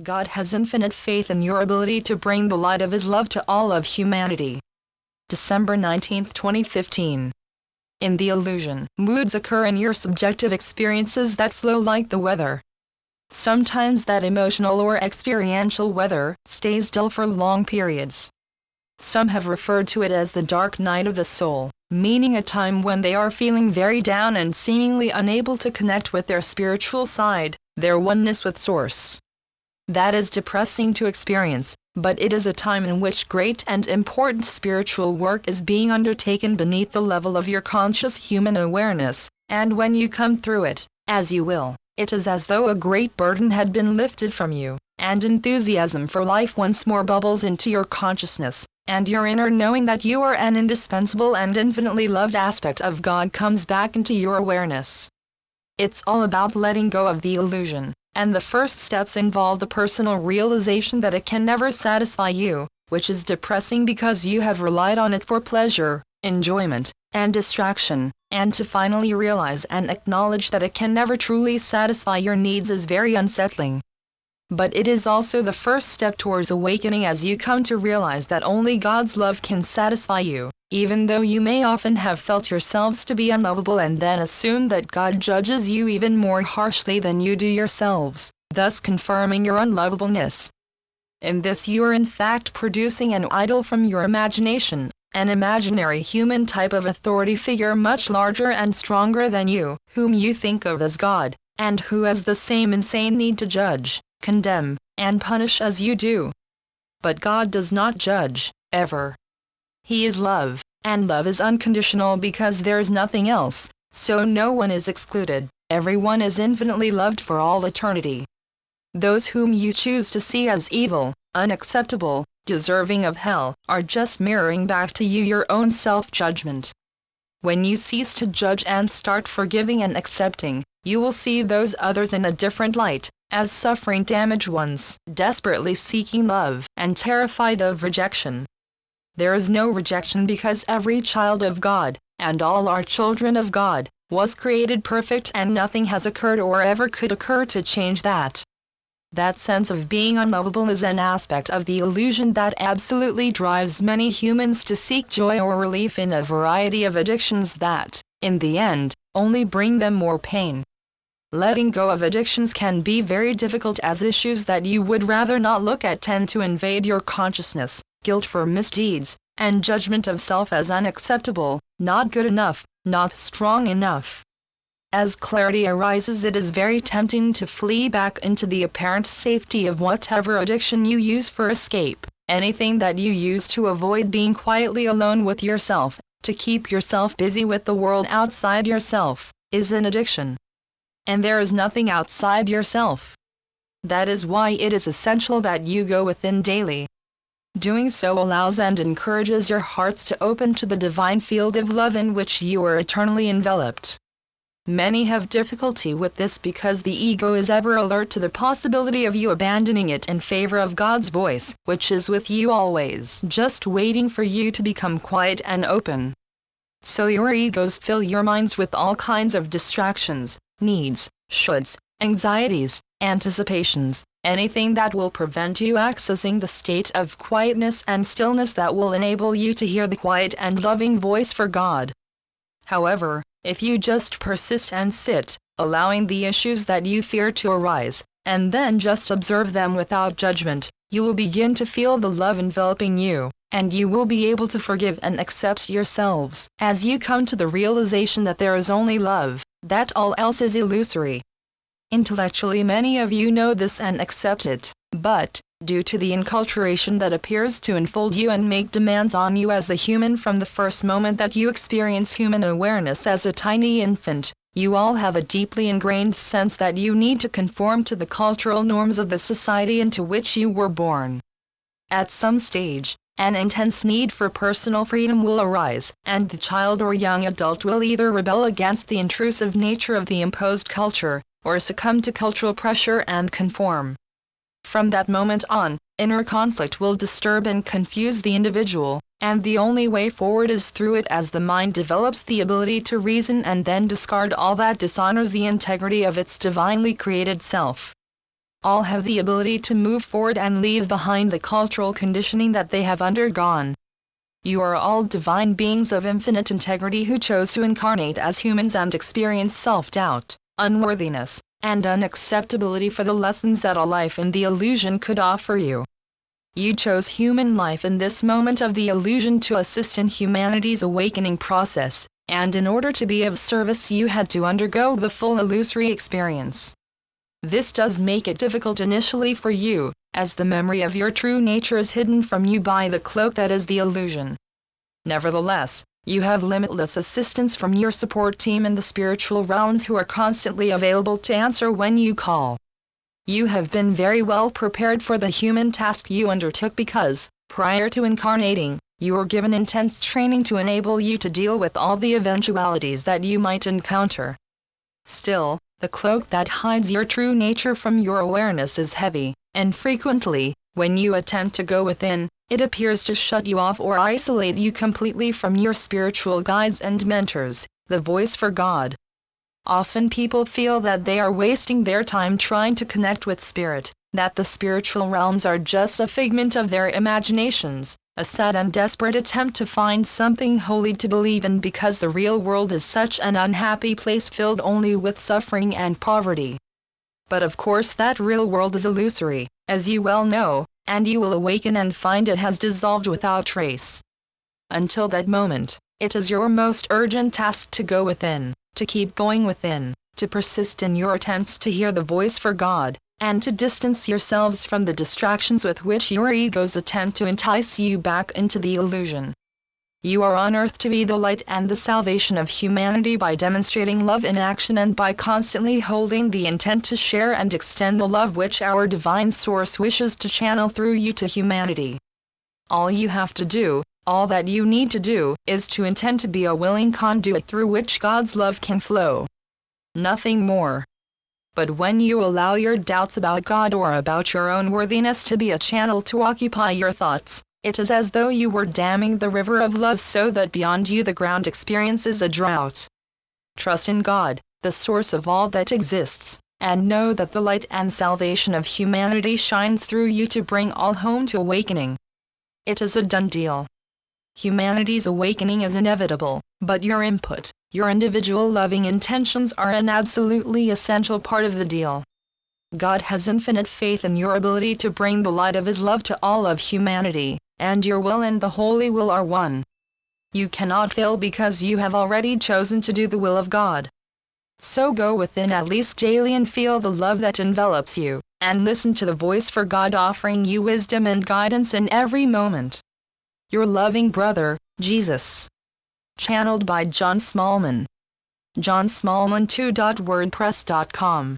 God has infinite faith in your ability to bring the light of His love to all of humanity. December 19, 2015. In the illusion, moods occur in your subjective experiences that flow like the weather. Sometimes that emotional or experiential weather stays still for long periods. Some have referred to it as the dark night of the soul, meaning a time when they are feeling very down and seemingly unable to connect with their spiritual side, their oneness with Source. That is depressing to experience, but it is a time in which great and important spiritual work is being undertaken beneath the level of your conscious human awareness, and when you come through it, as you will, it is as though a great burden had been lifted from you, and enthusiasm for life once more bubbles into your consciousness, and your inner knowing that you are an indispensable and infinitely loved aspect of God comes back into your awareness. It's all about letting go of the illusion, and the first steps involve the personal realization that it can never satisfy you, which is depressing because you have relied on it for pleasure, enjoyment, and distraction, and to finally realize and acknowledge that it can never truly satisfy your needs is very unsettling. But it is also the first step towards awakening as you come to realize that only God's love can satisfy you, even though you may often have felt yourselves to be unlovable and then assume that God judges you even more harshly than you do yourselves, thus confirming your unlovableness. In this you are in fact producing an idol from your imagination, an imaginary human type of authority figure much larger and stronger than you, whom you think of as God, and who has the same insane need to judge, condemn, and punish as you do. But God does not judge, ever. He is love, and love is unconditional because there is nothing else, so no one is excluded, everyone is infinitely loved for all eternity. Those whom you choose to see as evil, unacceptable, deserving of hell, are just mirroring back to you your own self-judgment. When you cease to judge and start forgiving and accepting, you will see those others in a different light, as suffering damaged ones, desperately seeking love, and terrified of rejection. There is no rejection because every child of God, and all are children of God, was created perfect and nothing has occurred or ever could occur to change that. That sense of being unlovable is an aspect of the illusion that absolutely drives many humans to seek joy or relief in a variety of addictions that, in the end, only bring them more pain. Letting go of addictions can be very difficult as issues that you would rather not look at tend to invade your consciousness, guilt for misdeeds, and judgment of self as unacceptable, not good enough, not strong enough. As clarity arises, it is very tempting to flee back into the apparent safety of whatever addiction you use for escape, anything that you use to avoid being quietly alone with yourself, to keep yourself busy with the world outside yourself, is an addiction. And there is nothing outside yourself. That is why it is essential that you go within daily. Doing so allows and encourages your hearts to open to the divine field of love in which you are eternally enveloped. Many have difficulty with this because the ego is ever alert to the possibility of you abandoning it in favor of God's voice, which is with you always, just waiting for you to become quiet and open. So your egos fill your minds with all kinds of distractions, needs, shoulds, anxieties, anticipations, anything that will prevent you accessing the state of quietness and stillness that will enable you to hear the quiet and loving voice for God. However, if you just persist and sit, allowing the issues that you fear to arise, and then just observe them without judgment, you will begin to feel the love enveloping you, and you will be able to forgive and accept yourselves, as you come to the realization that there is only love, that all else is illusory. Intellectually many of you know this and accept it, but, due to the enculturation that appears to enfold you and make demands on you as a human from the first moment that you experience human awareness as a tiny infant, you all have a deeply ingrained sense that you need to conform to the cultural norms of the society into which you were born. At some stage, an intense need for personal freedom will arise, and the child or young adult will either rebel against the intrusive nature of the imposed culture, or succumb to cultural pressure and conform. From that moment on, inner conflict will disturb and confuse the individual, and the only way forward is through it as the mind develops the ability to reason and then discard all that dishonors the integrity of its divinely created self. all have the ability to move forward and leave behind the cultural conditioning that they have undergone. You are all divine beings of infinite integrity who chose to incarnate as humans and experience self-doubt, unworthiness, and unacceptability for the lessons that a life in the illusion could offer you. You chose human life in this moment of the illusion to assist in humanity's awakening process, and in order to be of service you had to undergo the full illusory experience. This does make it difficult initially for you, as the memory of your true nature is hidden from you by the cloak that is the illusion. Nevertheless, you have limitless assistance from your support team in the spiritual realms who are constantly available to answer when you call. You have been very well prepared for the human task you undertook because, prior to incarnating, you were given intense training to enable you to deal with all the eventualities that you might encounter. Still, the cloak that hides your true nature from your awareness is heavy, and frequently, when you attempt to go within, it appears to shut you off or isolate you completely from your spiritual guides and mentors, the voice for God. Often people feel that they are wasting their time trying to connect with spirit, that the spiritual realms are just a figment of their imaginations, a sad and desperate attempt to find something holy to believe in because the real world is such an unhappy place filled only with suffering and poverty. But of course that real world is illusory, as you well know, and you will awaken and find it has dissolved without trace. Until that moment, it is your most urgent task to go within, to keep going within, to persist in your attempts to hear the voice for God, and to distance yourselves from the distractions with which your egos attempt to entice you back into the illusion. You are on earth to be the light and the salvation of humanity by demonstrating love in action and by constantly holding the intent to share and extend the love which our divine source wishes to channel through you to humanity. All you have to do, all that you need to do, is to intend to be a willing conduit through which God's love can flow. Nothing more. But when you allow your doubts about God or about your own worthiness to be a channel to occupy your thoughts, it is as though you were damming the river of love so that beyond you the ground experiences a drought. Trust in God, the source of all that exists, and know that the light and salvation of humanity shines through you to bring all home to awakening. It is a done deal. Humanity's awakening is inevitable, but your input, your individual loving intentions are an absolutely essential part of the deal. God has infinite faith in your ability to bring the light of His love to all of humanity, and your will and the Holy Will are one. You cannot fail because you have already chosen to do the will of God. So go within at least daily and feel the love that envelops you, and listen to the voice for God offering you wisdom and guidance in every moment. Your loving brother, Jesus. Channeled by John Smallman. johnsmallman2.wordpress.com